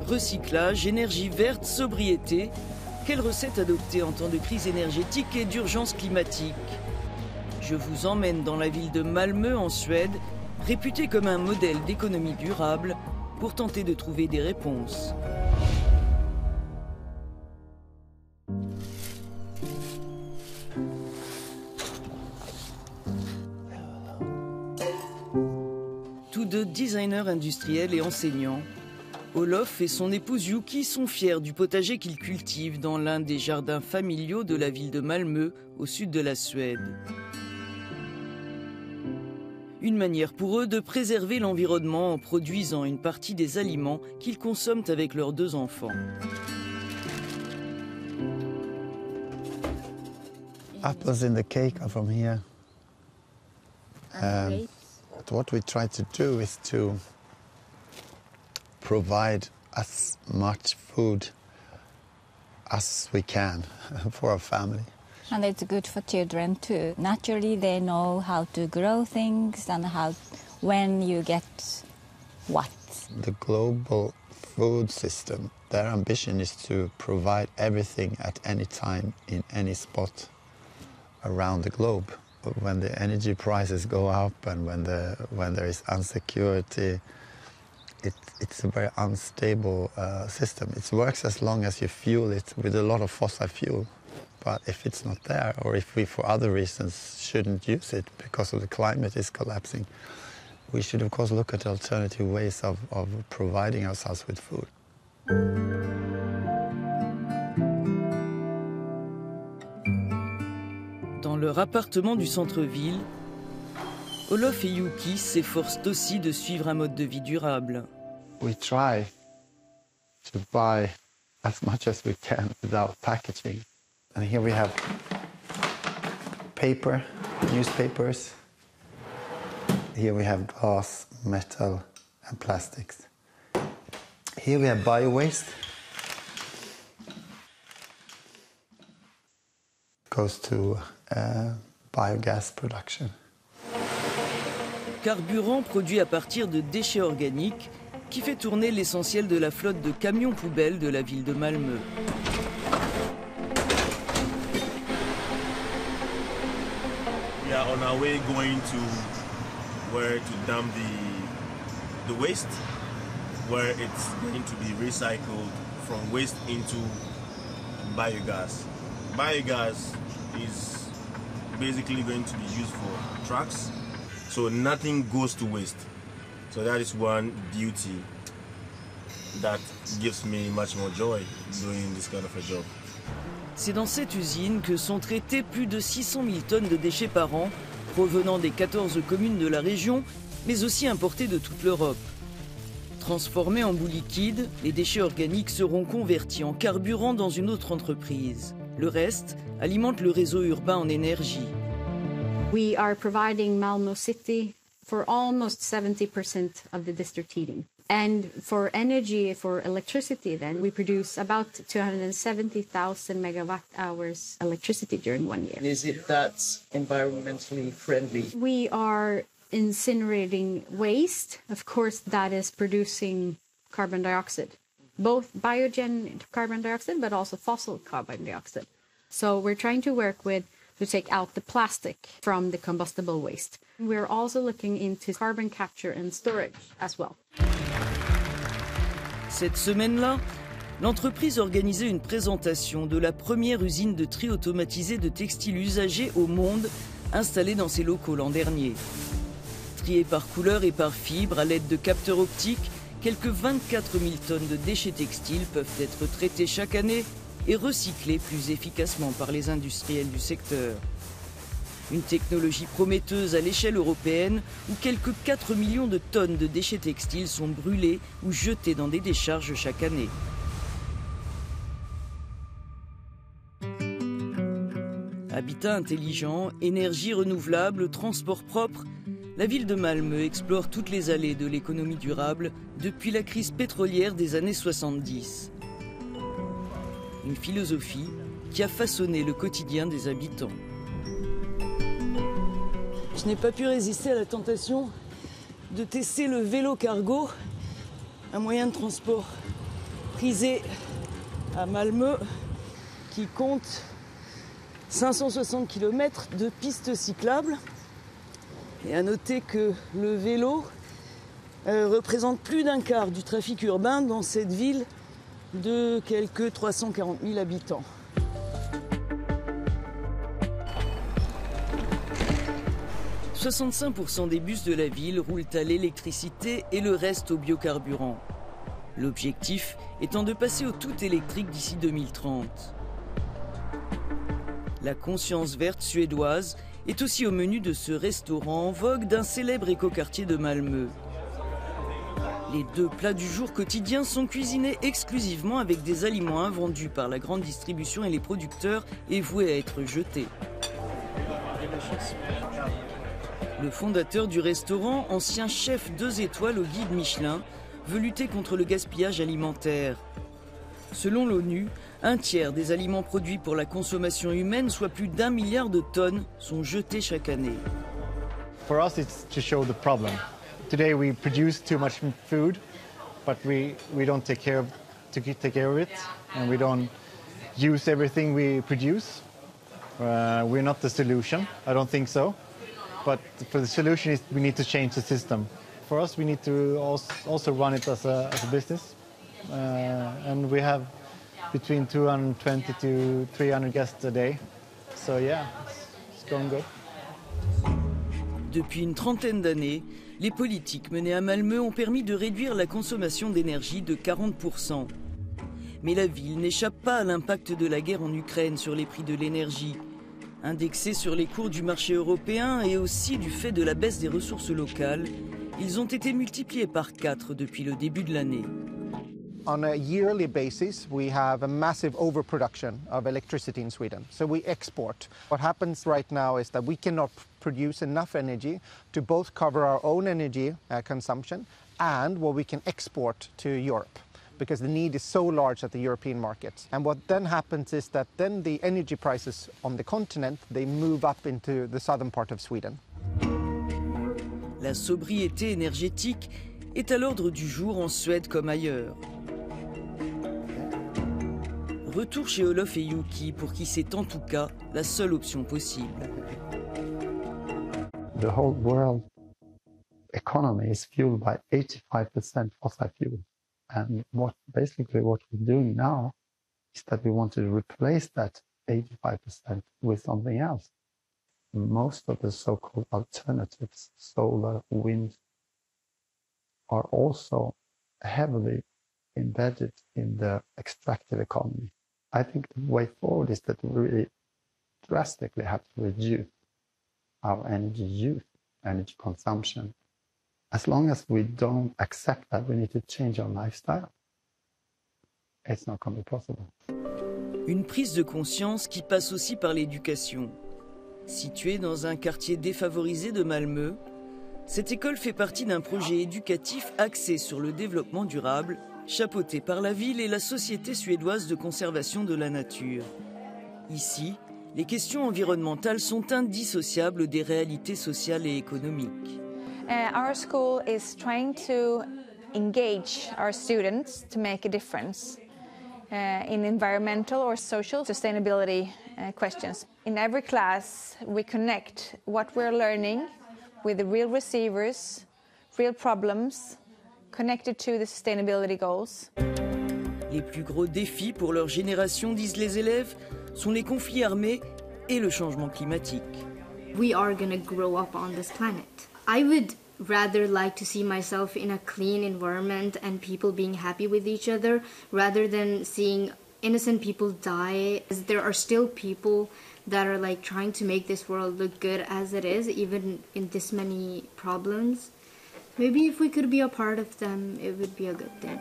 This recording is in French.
Recyclage, énergie verte, sobriété. Quelle recette adopter en temps de crise énergétique et d'urgence climatique? Je vous emmène dans la ville de Malmö en Suède, réputée comme un modèle d'économie durable, pour tenter de trouver des réponses. Tous deux designers industriels et enseignants, Olof et son épouse Yuki sont fiers du potager qu'ils cultivent dans l'un des jardins familiaux de la ville de Malmö, au sud de la Suède. Une manière pour eux de préserver l'environnement en produisant une partie des aliments qu'ils consomment avec leurs deux enfants. Apples in the cake are from here. What we try to do is to provide as much food as we can for our family. And it's good for children too. Naturally, they know how to grow things and when you get what. The global food system, their ambition is to provide everything at any time in any spot around the globe. When the energy prices go up and when there is insecurity, it's a very unstable system. It works as long as you fuel it with a lot of fossil fuel. But if it's not there, or if we, for other reasons, shouldn't use it because of the climate is collapsing, we should, of course, look at alternative ways of providing ourselves with food. Dans leur appartement du centre-ville, Olof et Yuki s'efforcent aussi de suivre un mode de vie durable. We try to buy as much as we can without packaging. And here we have paper, newspapers. Here we have glass, metal, and plastics. Here we have bio-waste. Goes to biogas production. Carburant produit à partir de déchets organiques qui fait tourner l'essentiel de la flotte de camions poubelles de la ville de Malmö. We are on our way going to where to dump the waste, where it's going to be recycled from waste into biogas. Biogas is basically going to be used for trucks, so nothing goes to waste. So that is one beauty that gives me much more joy doing this kind of a job. C'est dans cette usine que sont traitées plus de 600 000 tonnes de déchets par an, provenant des 14 communes de la région, mais aussi importés de toute l'Europe. Transformés en boue liquide, les déchets organiques seront convertis en carburant dans une autre entreprise. Le reste alimente le réseau urbain en énergie. We are providing Malmö City for almost 70% of the district heating. And for energy, for electricity, then we produce about 270,000 megawatt hours electricity during 1 year. Is it that environmentally friendly? We are incinerating waste. Of course, that is producing carbon dioxide, both biogen carbon dioxide, but also fossil carbon dioxide. So we're trying to work to take out the plastic from the combustible waste. We're also looking into carbon capture and storage as well. Cette semaine-là, l'entreprise organisait une présentation de la première usine de tri automatisé de textiles usagés au monde installée dans ses locaux l'an dernier. Triés par couleur et par fibre à l'aide de capteurs optiques, quelques 24 000 tonnes de déchets textiles peuvent être traités chaque année et recyclés plus efficacement par les industriels du secteur. Une technologie prometteuse à l'échelle européenne où quelques 4 millions de tonnes de déchets textiles sont brûlés ou jetés dans des décharges chaque année. Habitat intelligent, énergie renouvelable, transport propre, la ville de Malmö explore toutes les allées de l'économie durable depuis la crise pétrolière des années 70. Une philosophie qui a façonné le quotidien des habitants. Je n'ai pas pu résister à la tentation de tester le vélo cargo, un moyen de transport prisé à Malmö qui compte 560 km de pistes cyclables. Et à noter que le vélo représente plus d'un quart du trafic urbain dans cette ville de quelques 340 000 habitants. « 65% des bus de la ville roulent à l'électricité et le reste au biocarburant. L'objectif étant de passer au tout électrique d'ici 2030. La conscience verte suédoise est aussi au menu de ce restaurant en vogue d'un célèbre écoquartier de Malmö. Les 2 plats du jour quotidien sont cuisinés exclusivement avec des aliments invendus par la grande distribution et les producteurs et voués à être jetés. Le fondateur du restaurant, ancien chef 2 étoiles au guide Michelin, veut lutter contre le gaspillage alimentaire. Selon l'ONU, un tiers des aliments produits pour la consommation humaine, soit plus d'1 milliard de tonnes, sont jetés chaque année. For us, it's to show the problem. Today we produce too much food, but we don't take care of it, and we don't use everything we produce. We're not the solution. I don't think so. But for the solution is we need to change the system. For us, we need to also run it as a business, and we have between 220 to 300 guests a day. So yeah, it's going good. Depuis une trentaine d'années, les politiques menées à Malmö ont permis de réduire la consommation d'énergie de 40%. Mais la ville n'échappe pas à l'impact de la guerre en Ukraine sur les prix de l'énergie. Indexés sur les cours du marché européen et aussi du fait de la baisse des ressources locales, ils ont été multipliés par 4 depuis le début de l'année. On a yearly basis, we have a massive overproduction of electricity in Sweden. So we export. What happens right now is that we cannot produce enough energy to both cover our own energy consumption and what we can export to Europe, because the need is so large at the European markets. And what then happens is that then the energy prices on the continent, they move up into the southern part of Sweden. La sobriété énergétique est à l'ordre du jour en Suède comme ailleurs. Retour chez Olof et Yuki, pour qui c'est en tout cas la seule option possible. The whole world economy is fueled by 85% fossil fuel. And basically what we're doing now is that we want to replace that 85% with something else. Most of the so-called alternatives, solar, wind, are also heavily embedded in the extractive economy. I think the way forward is that we really drastically have to reduce our energy use, energy consumption. As long as we don't accept that we need to change our lifestyle, it's not going to be possible. Une prise de conscience qui passe aussi par l'éducation. Située dans un quartier défavorisé de Malmö, cette école fait partie d'un projet éducatif axé sur le développement durable, chapeauté par la ville et la Société suédoise de conservation de la nature. Ici, les questions environnementales sont indissociables des réalités sociales et économiques. Our school is trying to engage our students to make a difference in environmental or social sustainability questions. In every class, we connect what we're learning with the real receivers, real problems, connected to the sustainability goals. Les plus gros défis pour leur génération, disent les élèves, sont les conflits armés et le changement climatique. We are going to grow up on this planet. I would rather like to see myself in a clean environment and people being happy with each other rather than seeing innocent people die. There are still people that are like trying to make this world look good as it is, even in this many problems. Maybe if we could be a part of them, it would be a good thing.